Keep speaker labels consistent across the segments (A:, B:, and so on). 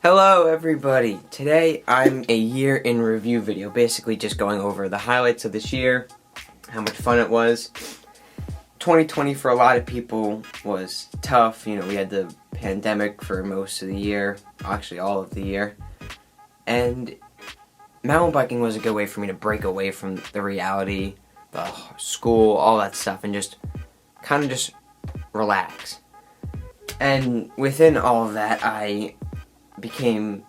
A: Hello everybody! Today I'm a year in review video, basically just going over the highlights of this year, how much fun it was. 2020 for a lot of people was tough. We had the pandemic for most of the year, actually all of the year. And mountain biking was a good way for me to break away from the reality, the school, all that stuff, and just kind of just relax. And within all of that, I became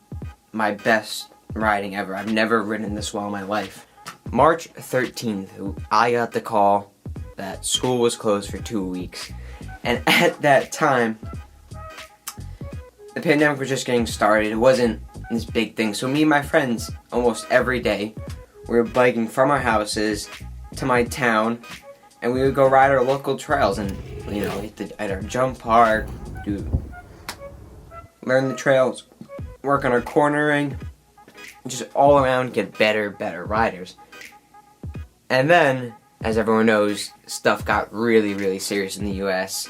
A: my best riding ever. I've never ridden this well in my life. March 13th, I got the call that school was closed for 2 weeks. And at that time, the pandemic was just getting started. It wasn't this big thing. So me and my friends, almost every day, we were biking from our houses to my town, and we would go ride our local trails and, at our jump park, learn the trails, work on our cornering, just all around get better riders. And then, as everyone knows, stuff got really serious in the US.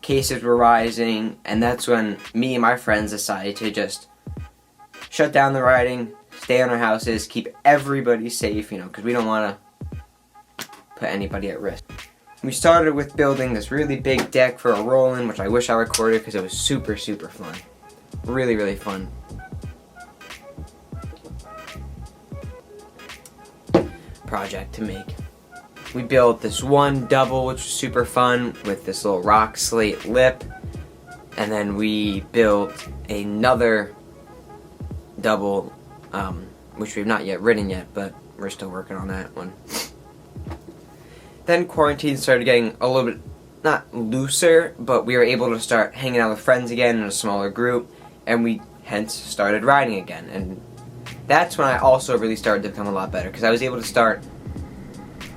A: Cases were rising, and that's when me and my friends decided to just shut down the riding, stay in our houses, keep everybody safe, because we don't want to put anybody at risk. We started with building this really big deck for a roll-in, which I wish I recorded because it was super fun. Really fun. Project to make. We built this one double, which was super fun, with this little rock slate lip, and then we built another double, which we've not yet ridden yet, but we're still working on that one. Then quarantine started getting a little bit, not looser, but we were able to start hanging out with friends again in a smaller group, and we hence started riding again. And that's when I also really started to become a lot better, because I was able to start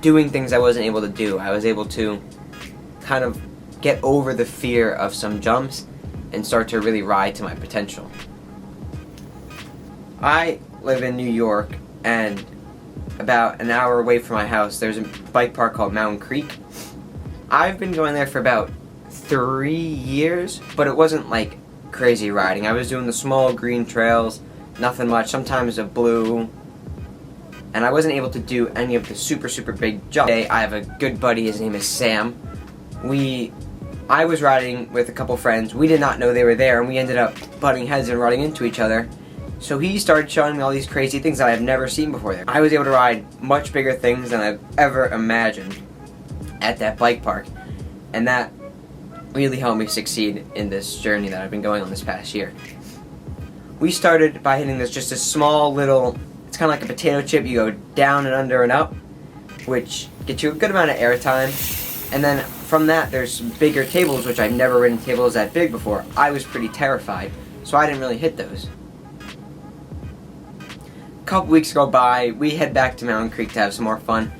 A: doing things I wasn't able to do. I was able to kind of get over the fear of some jumps and start to really ride to my potential. I live in New York, and about an hour away from my house there's a bike park called Mountain Creek. I've been going there for about 3 years, but it wasn't like crazy riding. I was doing the small green trails, nothing much, sometimes a blue, and I wasn't able to do any of the super big jumps. Today I have a good buddy, his name is Sam. I was riding with a couple friends, we did not know they were there, and we ended up butting heads and running into each other. So he started showing me all these crazy things that I have never seen before there. I was able to ride much bigger things than I've ever imagined at that bike park, and that really helped me succeed in this journey that I've been going on this past year. We started by hitting this just a small little, it's kind of like a potato chip. You go down and under and up, which gets you a good amount of air time. And then from that there's bigger tables, which I've never ridden tables that big before. I was pretty terrified, so I didn't really hit those. A couple weeks go by, we head back to Mountain Creek to have some more fun.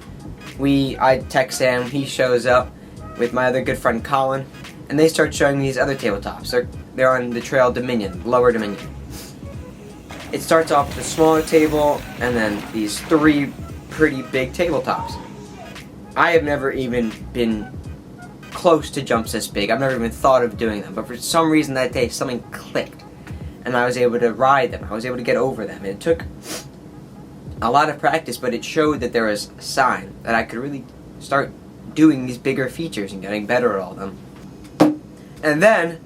A: I text Sam, he shows up with my other good friend Colin, and they start showing me these other tabletops. They're on the trail Dominion, Lower Dominion. It starts off with a smaller table, and then these 3 pretty big tabletops. I have never even been close to jumps this big. I've never even thought of doing them, but for some reason that day something clicked, and I was able to ride them. I was able to get over them. It took a lot of practice, but it showed that there was a sign that I could really start doing these bigger features and getting better at all of them. And then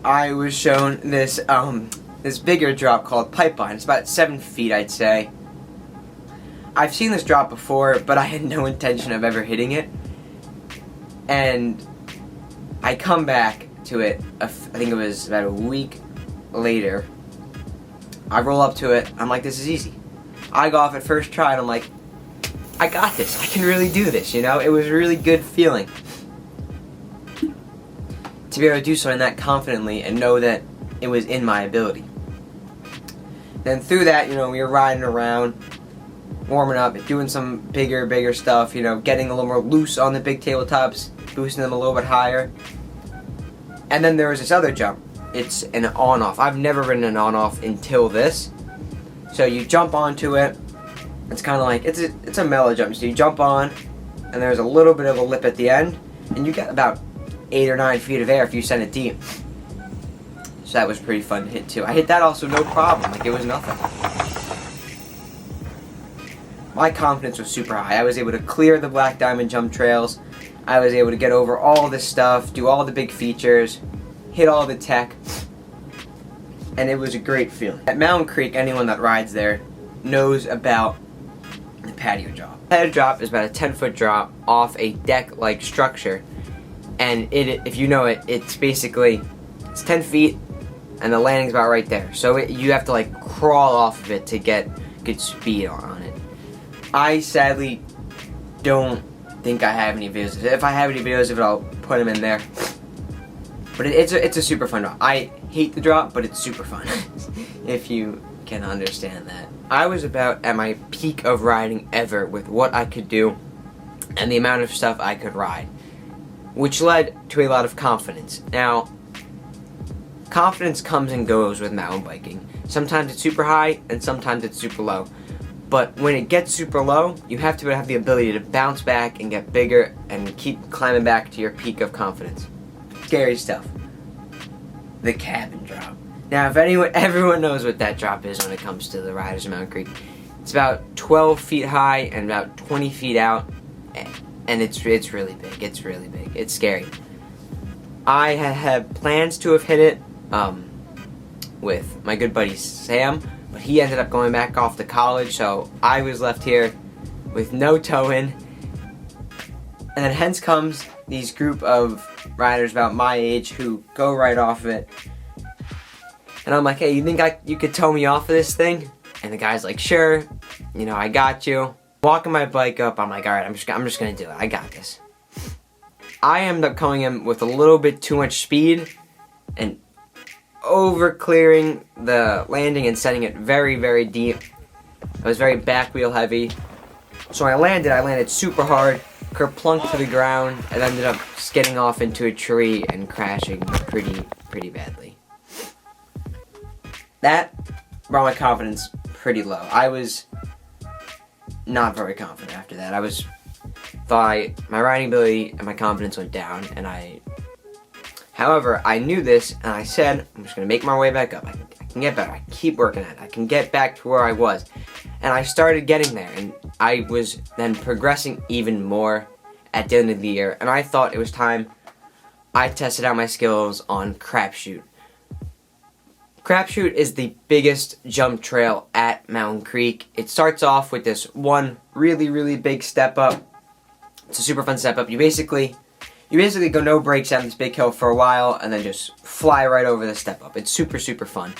A: I was shown this this bigger drop called Pipeline. It's about 7 feet, I'd say. I've seen this drop before, but I had no intention of ever hitting it. And I come back to it, I think it was about a week later. I roll up to it, I'm like, this is easy. I go off at first try, and I'm like, I got this. I can really do this, It was a really good feeling to be able to do something that confidently and know that it was in my ability. Then through that, we were riding around, warming up, doing some bigger stuff, getting a little more loose on the big tabletops, boosting them a little bit higher. And then there was this other jump. It's an on-off. I've never ridden an on-off until this. So you jump onto it. It's kind of like, it's a mellow jump. So you jump on, and there's a little bit of a lip at the end, and you get about 8 or 9 feet of air if you send it deep. So that was pretty fun to hit too. I hit that also no problem, like it was nothing. My confidence was super high. I was able to clear the Black Diamond jump trails. I was able to get over all this stuff, do all the big features, hit all the tech, and it was a great feeling. At Mountain Creek, anyone that rides there knows about the patio drop. The patio drop is about a 10-foot drop off a deck-like structure, and if you know it, it's basically, it's 10 feet, and the landing's about right there. So you have to like crawl off of it to get good speed on it. I sadly don't think I have any videos of it. If I have any videos of it, I'll put them in there. But it's a super fun drop. I hate the drop, but it's super fun. If you can understand that. I was about at my peak of riding ever with what I could do and the amount of stuff I could ride, which led to a lot of confidence. Now, confidence comes and goes with mountain biking. Sometimes it's super high and sometimes it's super low. But when it gets super low, you have to have the ability to bounce back and get bigger and keep climbing back to your peak of confidence. Scary stuff. The cabin drop. Now, if everyone knows what that drop is when it comes to the riders of Mountain Creek. It's about 12 feet high and about 20 feet out, and it's really big. It's really big. It's scary. I had plans to have hit it with my good buddy Sam, but he ended up going back off to college, so I was left here with no toe-in. And then hence comes these group of riders about my age who go right off of it. And I'm like, hey, you think you could tow me off of this thing? And the guy's like, sure, you know, I got you. Walking my bike up, I'm like, all right, I'm just gonna do it. I got this. I ended up coming in with a little bit too much speed and over clearing the landing and setting it very, very deep. I was very back wheel heavy. So when I landed super hard, kerplunked to the ground, and ended up skidding off into a tree and crashing pretty badly. That brought my confidence pretty low. I was not very confident after that. My riding ability and my confidence went down, and however, I knew this, and I said, I'm just going to make my way back up. I can get better. I keep working at it. I can get back to where I was. And I started getting there, and I was then progressing even more at the end of the year, and I thought it was time I tested out my skills on Crapshoot. Crapshoot is the biggest jump trail at Mountain Creek. It starts off with this one really big step up. It's a super fun step up. You basically go no brakes down this big hill for a while and then just fly right over the step up. It's super fun.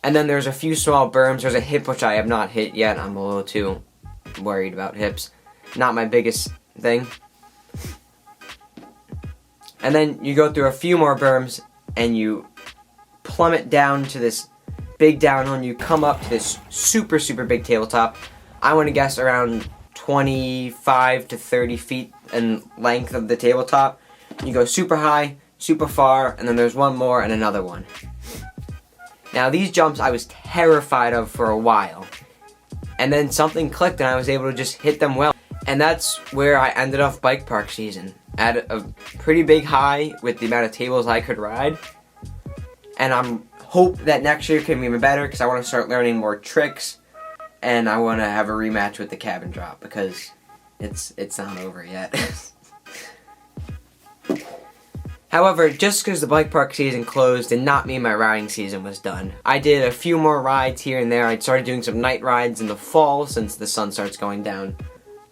A: And then there's a few small berms. There's a hip which I have not hit yet. I'm a little too worried about hips. Not my biggest thing. And then you go through a few more berms and you plummet down to this big downhill and you come up to this super big tabletop. I want to guess around 25 to 30 feet in length of the tabletop. You go super high, super far, and then there's one more and another one. Now these jumps I was terrified of for a while, and then something clicked and I was able to just hit them well. And that's where I ended off bike park season, at a pretty big high with the amount of tables I could ride. And I hope that next year can be even better because I want to start learning more tricks, and I want to have a rematch with the cabin drop because it's not over yet. However, just because the bike park season closed did not mean my riding season was done. I did a few more rides here and there. I started doing some night rides in the fall since the sun starts going down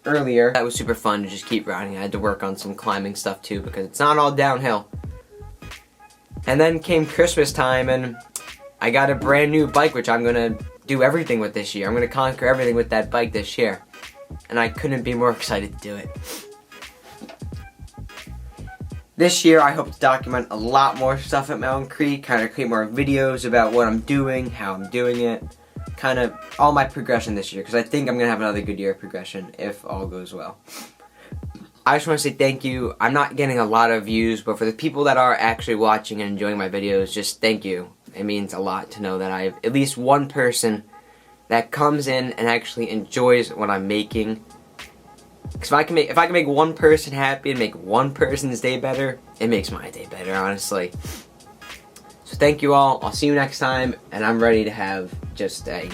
A: earlier. That was super fun to just keep riding. I had to work on some climbing stuff too because it's not all downhill. And then came Christmas time and I got a brand new bike which I'm going to do everything with this year. I'm going to conquer everything with that bike this year. And I couldn't be more excited to do it. This year I hope to document a lot more stuff at Mountain Creek, kind of create more videos about what I'm doing, how I'm doing it, kind of all my progression this year, because I think I'm going to have another good year of progression if all goes well. I just want to say thank you. I'm not getting a lot of views, but for the people that are actually watching and enjoying my videos, just thank you. It means a lot to know that I have at least one person that comes in and actually enjoys what I'm making. Because if I can make one person happy and make one person's day better, it makes my day better, honestly. So thank you all. I'll see you next time, and I'm ready to have just a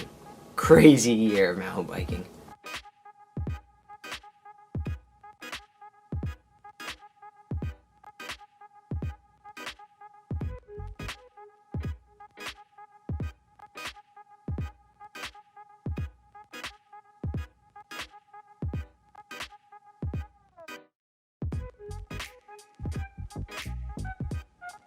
A: crazy year of mountain biking.